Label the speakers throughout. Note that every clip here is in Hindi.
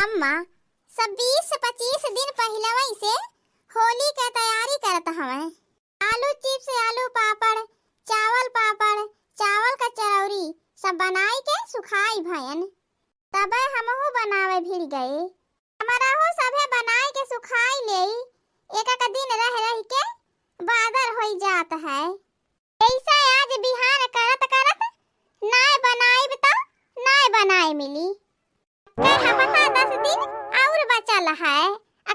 Speaker 1: अम्मा सब 20-25 दिन पहले से होली के तैयारी करत हवे। आलू चिप्स, आलू पापड़, चावल का चरौरी सब बनाई के सुखाई भयन। तबे हमहू बनावे भिड़ गए। हमारा हो सभे बनाई के सुखाई लेई एक दिन रह के बादर हो जात है। ऐसा आज बिहार करत करत नाय बनाई तो नाय बनाए मिली। कह बता 10 दिन और बचल है।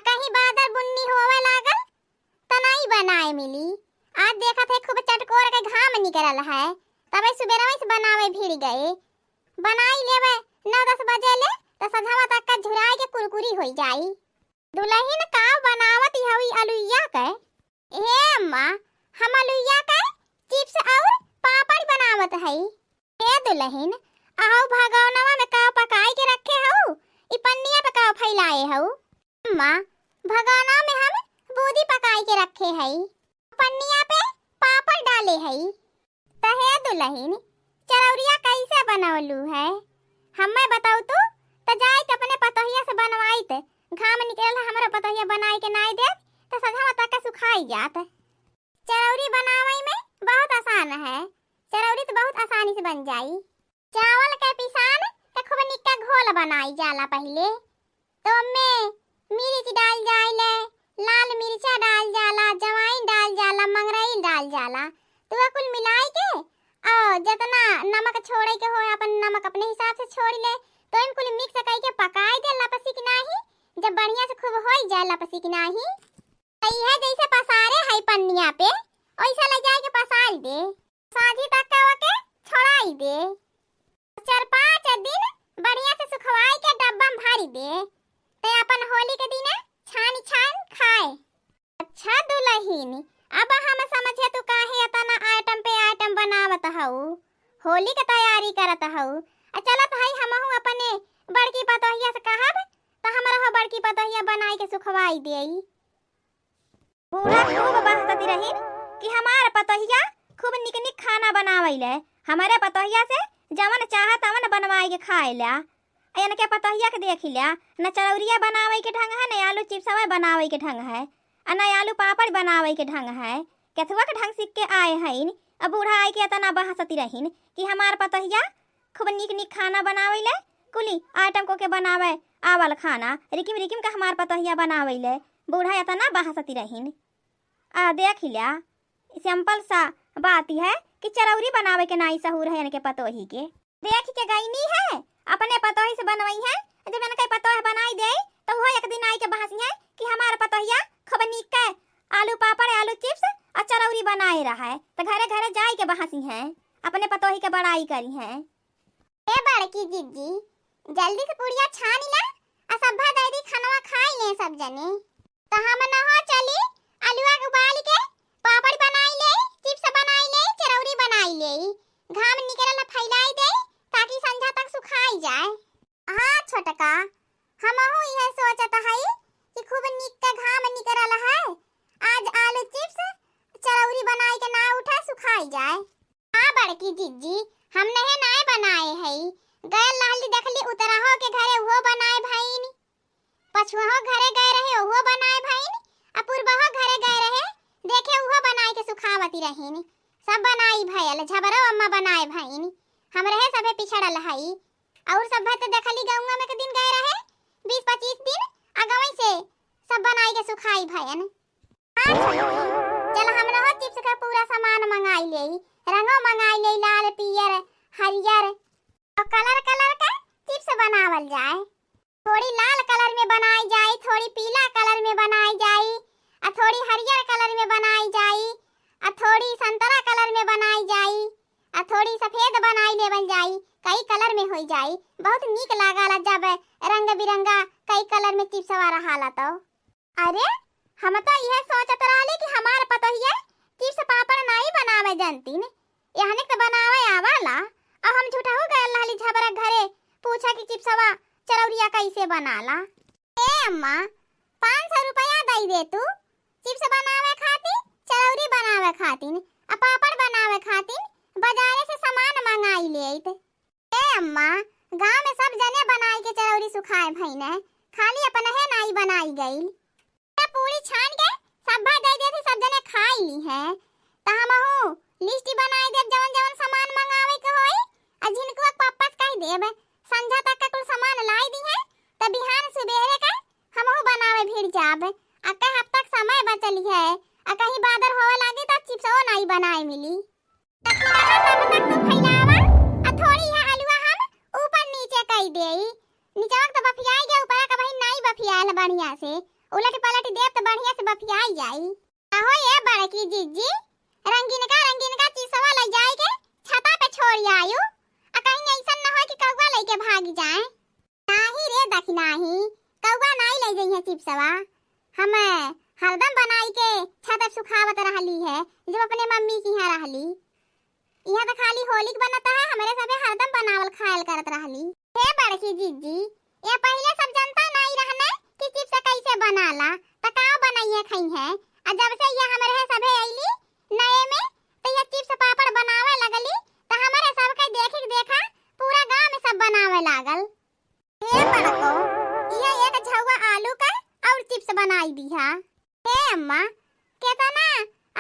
Speaker 1: कहीं बादर बुन्नी होवे लागल त नहीं बनाए मिली। आज देखत है खूब चटकोर के घाम निकलल है। तबे सुबेरे से बनावे भिड़ गए। बनाई लेवे 9-10 बजे ले त सझवा तक का झुराई के कुरकुरी हो जाई। दुल्हन का बनावत हवी आलूया के। हे अम्मा हम आलूया के चिप्स और पापड़ बनावत हई। हे दुल्हन आओ भगौनवा में का पकाई के रखे हो, ई पन्निया पे का फैलाए हो। अम्मा भगौना में हम बूदी पकाई के रखे हई, पन्निया पे पापड़ डाले हई। तहे दुल्हन चरौरिया कैसे बनवलू है हमें बताऊ तो जाई के अपने पतोहिया से बनवाई ते घाम निकल हमरा पतोहिया बनाई के नाई दे त सझवा तक के सुखाई जात। चरौरी बनावे में बहुत आसान है। चरौरी तो बहुत आसानी से बन जाई। चावल के पिसान के खूब निक्का घोल बनाई जाला। पहले तो में मिर्च डाल जाइले, लाल मिर्चा डाल जाला, जवाइन डाल जाला, मंगरैल डाल जाला। तो कुल मिलाई के और जितना नमक छोड़े के हो अपन नमक अपने हिसाब से छोड़ ले। तो इन कुल मिक्स करके पकाई दे लपसी की नाही। जब बढ़िया से खूब हो जाए लपसी की नाही सही है जैसे पसारे है पन्निया पे वैसा ले जाए के पसार दे। साझी तक के छोड़ाई दे। 4-5 दिन बढ़िया से सुखवाई के डब्बा में भरी दे ते अपन होली के दिन छान खाए। अच्छा दुल्हन अब हम समझे तू काहे इतना आइटम पे आइटम बनावत हऊ, होली के तैयारी करत हऊ। चलत हई हमहू अपने बड़की पतोहिया से कहब त हमरा हो बड़की पतोहिया बनाई के सुखवाई देई। बूढ़ा खूब बहसती रही कि हमार पतोहिया खूब निक खाना बनावैले। हमारे पतोहिया से जवन चाह तवन बनवाई के खाए ला। एन के पतोहिया के देख लिया न चरौरिया बनावे के ढंग है, न आलू चिप्स बनावे के ढंग है, न आलू पापड़ बनावे के ढंग है। केथुआ के ढंग सीख के आए हईन। अब बूढ़ा आई के इतना बहसती रहीन कि हमार पतोहिया खूब निक खाना बनावेले। कुली आइटम को के बनावे आवल खाना रिकिम का हमार पतोहिया बनावेले। बूढ़ा इतना बहसती रहीन। देख लिया सिंपल सा बात है कि चरौरी बनावे के नाई सहूर है इनके पतोही के। देख के गईनी है अपने पतोही से बनवाई है। जब इनके पतोह बनाई दे तो वो एक दिन आई के बहसी है कि हमारा पतोहिया खूब निक के आलू पापड़, आलू चिप्स और चरौरी बनाए रहा है। तो घरे घरे जाई के बहसी है अपने पतोही के बड़ाई करी है। ए बड़की दीदी जल्दी से पुड़िया छानी ला आ सब्भा दादी खानवा खाई ले सब जने। तो हम न हो चली आलूआ के उबाल के पापड़ बनाई ले, चिप्स बनाई ले, चरौरी बनाई ले। घाम निकलला फैलाई दे ताकि संझा तक सुखाई जाए। हां छोटका हमहू यह सोचत हई कि खूब निक का घाम निकलल है। आज आलू चिप्स चरौरी बनाई के ना उठा सुखाई जाए। हां बड़की दीदी हम नहीं नाय बनाए हई। गए लाली देखली उतराहो के घरे वो बनाए भईन, पछुआहो घरे गए रहे वो बनाए भईन, अपूर्वहो घरे गए रहे देखे उहो बनाई के सुखावती रहीन। सब बनाई भयल झबरो अम्मा बनाए भईन। हम रहे सबे पिछड़ल हई और सब तो देखली गौवा में के दिन गए रहे 20-25 दिन अगवई से सब बनाई के सुखाई भयन। चल हम रहो चिप्स का पूरा सामान मंगाई लेई, रंगो मंगाई लेई, लाल पियर हरियर और कलर का चिप्स बनावल जाए। थोड़ी लाल कलर में बनाई जाए, थोड़ी पीला कलर में बनाई जाए, थोड़ी हरियर कलर में बनाई जाई, थोड़ी संतरा कलर में बनाई जाई, थोड़ी सफेद बनाई लेवल जाई। कई कलर में हो जाई। बहुत नीक लागला जब रंग बिरंगा कई कलर में चिप्सवा रहाला। तो अरे हम तो यह सोचत रहली कि हमार पतोहिया चिप्स पापड़ नहीं बनावे जानतीन, यहने तो बनावे आवाला। अब हम झूठा हो गए लाली झबरा घरे पूछा कि चिप्सवा चरौरिया कैसे बनाला। ए अम्मा 500 रुपया दई दे तू चिप्स बनावे खातिर, चरौरी बनावे खातिर, पापड़ बनावे खातिर बाजारे से सामान मंगाई ले। ए अम्मा गांव में सब जने बनाई के चरौरी सुखाए भईने खाली अपन है नाई बनाई गई। पूरी छान के सब भाई दे देती, सब जने खाई ली है। त हमहू लिस्ट बनाई देब जवन जवन सामान मंगावे के होई, आ जिनको वापस कह देब। संझा तक का कुल सामान लाई दी है त बिहान सुबेरे का हमहू बनावे भीड़ जाब। आ कई हफ्ता तक समय बचली है, आ कहीं बादर होवे लागी त चिप्सो नहीं बनाए मिली। तखिना तब तक तू फैलावा, आ थोड़ी है आलूआ हम ऊपर नीचे कई देई। नीचे तो बफियाई गया, ऊपर का भाई नहीं बफियाल बढ़िया से। उलट पलट देव तो बढ़िया से बफियाई जाई। आहो ये बड़की जीजी रंगीन का चीसवा ले जाए के छता पे छोड़ आयु। आ कहीं ऐसा न हो कि कौवा लेके भाग जाए। नाही रे दखनाही, कौवा नहीं ले जइहे चिप्सवा। हम हरदम बनाई के छत पे सुखावत रहली है जब अपने मम्मी की यहाँ रहली। यहाँ तो खाली होली के बनता है, हमारे सबे हरदम बनावल खायल करत रहली। हे बड़की जीजी, ये पहले सब जनता नहीं रहने कि चिप्स कैसे बनाला, त का बनाइए खई है। आ जब से ये हमरे सबे आईली नए में तो ये चिप्स पापड़ बनावे लगली, त हमरे सबके देखी देखा पूरा गांव में सब बनावे लागल। हे बड़को, ये एक झौवा आलू का और चिप्स बनाई दिया। हे अम्मा, केतना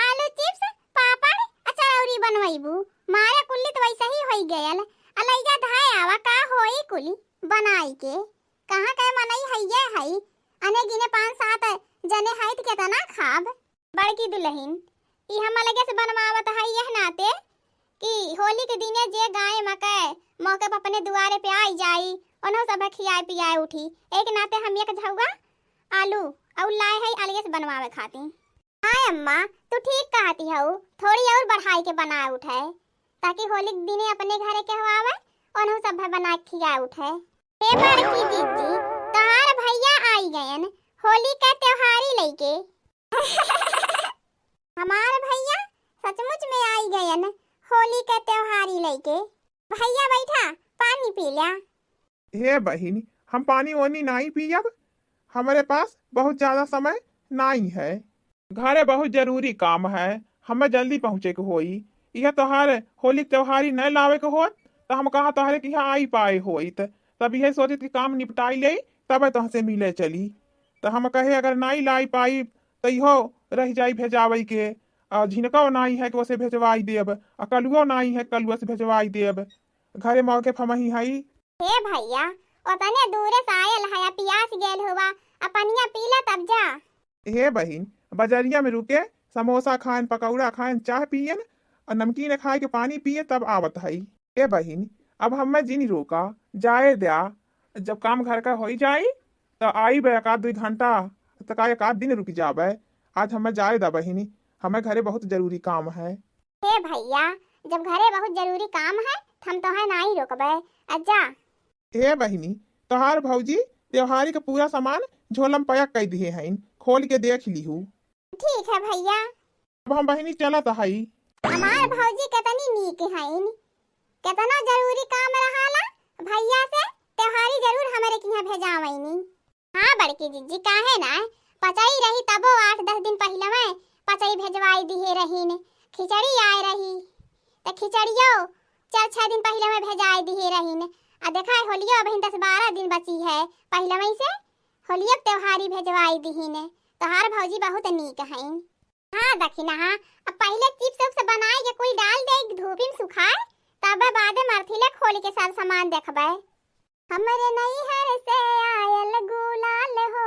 Speaker 1: आलू चिप्स पापड़ अचरौरी बनवाइबू, मारे कुल्ली तो वैसे ही होई गयल। अलैया धाय आवा का होई कुली बनाई के। कहां के मनई हइये हई, अने गिने 5-7 जने हई त केतना खाब। बड़की दुल्हन ई हम लगे से बनवावत हई यह नाते कि होली के दिने जे गाय मके मौके पर अपने दुआरे पे आई जाई, ओनो सब खियाए पियाए उठी। एक नाते हम एक झौवा आलू और लाए हई अलगे से बनवावे खाती। हाय अम्मा, तू ठीक कहती हऊ, थोड़ी और बढ़ाई के बनाए उठे ताकि होली के दिने अपने घरे के हवावे ओनो सब बना के खियाए उठे। हे बड़की दीदी, तहार भैया आई गयन होली का त्योहारी लेके। हमार भैया सचमुच में आई गयन होली का त्योहारी लेके। भैया बैठा पानी पी लिया।
Speaker 2: हे बहिनी, हम पानी वानी नहीं पियब, हमारे पास बहुत ज्यादा समय नहीं है। घरे बहुत जरूरी काम है, हमें जल्दी पहुँचे के होई। यह तोहार होली त्योहारी न लावे के होत तो हम कहा तोहरे के यहाँ आई पाए होई। तब यह सोचे कि काम निपटाई ले तब तुहसे मिले चली। तो हम कहे अगर नहीं लाई पाई तो इहो रह जाई भेजावे के। और झिनको नहीं है कि उसे भेजवाई देब, और कलुओ नहीं है कलुआ से भेजवाई देब। घरे मौके फमही हई।
Speaker 1: हे भैया, ओतने दूरे से आयल है, पियास गेल हुआ, अपनिया पीला तब जा।
Speaker 2: हे बहिन, बाजारिया में रुके समोसा खाएं, पकौड़ा खाएं, चाय पियन और नमकीन खाए के पानी पिए तब आवत हई। हे बहिन, अब हमें जिन रोका जाए दिया, जब काम घर का हो जाई तो आई बे 1-2 घंटा तक, 1 दिन रुक जाबे। आज हमें जाए दा बहिनी, हमें घरे बहुत जरूरी काम है।
Speaker 1: हे भैया, जब घरे बहुत जरूरी काम है हम तो है नहीं रोकबे, आजा।
Speaker 2: हे बहिनी, तोहार भौजी त्योहारी का पूरा सामान झोलम पैक कर दिए हैं, खोल के देख लीहू।
Speaker 1: ठीक है भैया।
Speaker 2: अब हम बहिनी चलत हई।
Speaker 1: हमार भौजी कितनी नीक हईन, कितना जरूरी काम रहाला भैया से त्योहारी जरूर हमारे के यहाँ भेजावईनी। हाँ बड़की जीजी, काहे ना पचाई रही तबो 8-10 दिन पहले में पचाई भेजवाई दिए रहीन। खिचड़ी आए रही तो खिचड़ियो 4-6 दिन पहले में भेजाई दिए रहीन। आ देखा होलियो अभी 10-12 दिन बची है, पहले में से होलियो त्योहारी भेजवाई दीहिन। तोहार भौजी बहुत नीक हईन। हाँ दखिना, हाँ अब पहले चिप्स उप्स बनाए के कोई डाल दे धूप में सुखाए, तब बाद मरथिले खोल के सब सामान देखबे। हमरे नैहर से आयल गुलाल हो,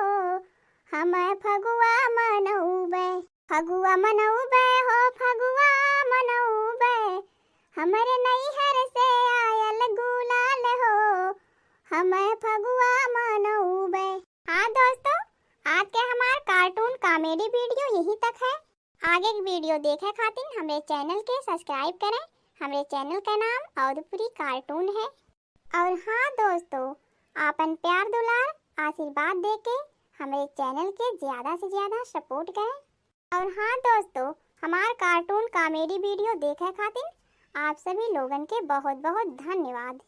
Speaker 1: हम फगुआ मनौबे, फगुआ मनौबे हो, फगुआ मनौबे। हमरे नैहर से आयल गुलाल हो, हम फगुआ मनौबे। हाँ दोस्तों, आज के हमार कार्टून कॉमेडी वीडियो यहीं तक है। आगे की वीडियो देखे खातिर हमारे चैनल के सब्सक्राइब करें। हमारे चैनल का नाम औदपुरी कार्टून है। और हाँ दोस्तों, आपन प्यार दुलार आशीर्वाद देके हमारे चैनल के ज़्यादा से ज़्यादा सपोर्ट करें। और हाँ दोस्तों, हमार कार्टून कॉमेडी वीडियो देखे खातिर आप सभी लोगन के बहुत बहुत धन्यवाद।